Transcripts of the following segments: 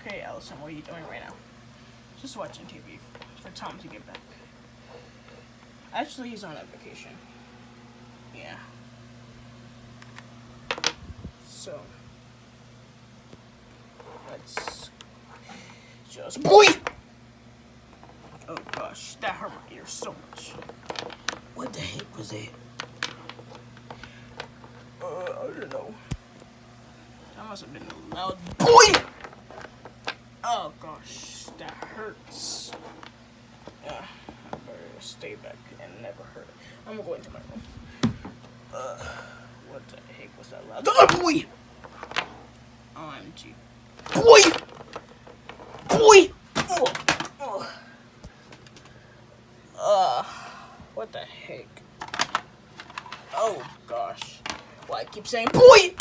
Okay, Allison, what are you doing right now? Just watching TV for Tom to get back. Actually, he's on a vacation. Yeah. So, let's just... Boy! Oh gosh, that hurt my ear so much. What the heck was that? I don't know. That must have been a loud boy! Oh gosh, that hurts. Yeah, I better stay back and never hurt it. I'm gonna go into my room. What the heck was that loud? Oh boy! OMG. Boy! Boy! What the heck? Oh gosh. Why I keep saying boy!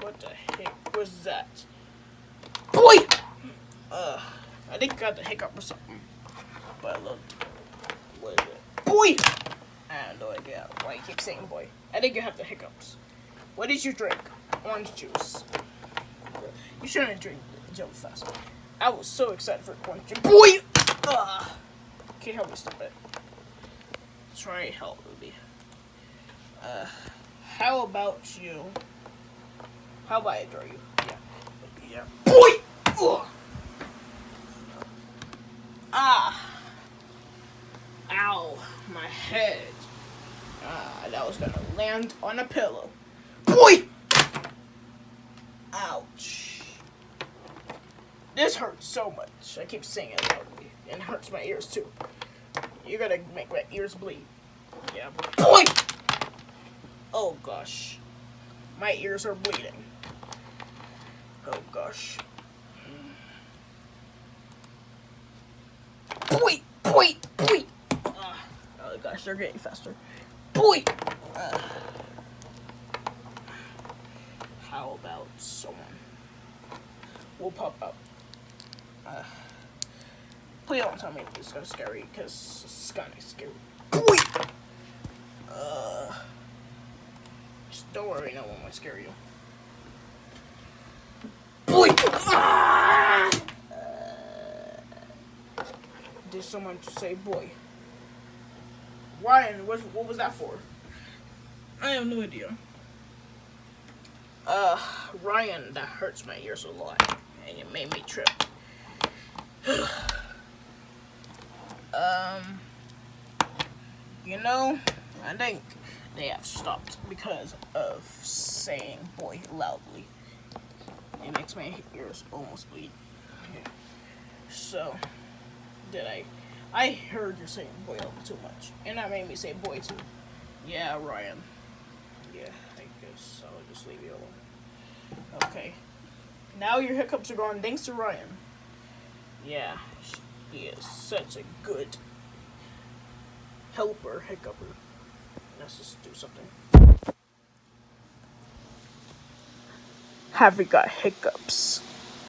What the heck was that? Boy! I think I got the hiccup or something. But I love it. What is it? Boy! I have no idea why you keep saying boy. I think you have the hiccups. What did you drink? Orange juice. You shouldn't drink Joe fast. I was so excited for orange juice. Boy! Can't help me stop it. Try help me. How about you? How about I draw you? Yeah. Boy! Ugh. Ow, my head. That was gonna land on a pillow. Boy! Ouch. This hurts so much. I keep saying it loudly. And it hurts my ears too. You're gonna make my ears bleed. Yeah. Boy! Oh gosh. My ears are bleeding. Oh gosh. Boy! Boy! Boy! Oh gosh, they're getting faster. Boy! How about someone will pop up? Please don't tell me it's gonna scary, because it's kinda scary. Boy! Just don't worry, no one will scare you. Boy! Did someone just say boy? Ryan, what was that for? I have no idea. Ryan, that hurts my ears a lot, and it made me trip. You know, I think they have stopped because of saying boy loudly. It makes my ears almost bleed. Okay. So, I heard you saying boy a little too much, and that made me say boy too. Yeah, Ryan. Yeah, I guess I'll just leave you alone. Okay. Now your hiccups are gone thanks to Ryan. Yeah, he is such a good helper, hiccuper. Let's just do something. Have you got hiccups?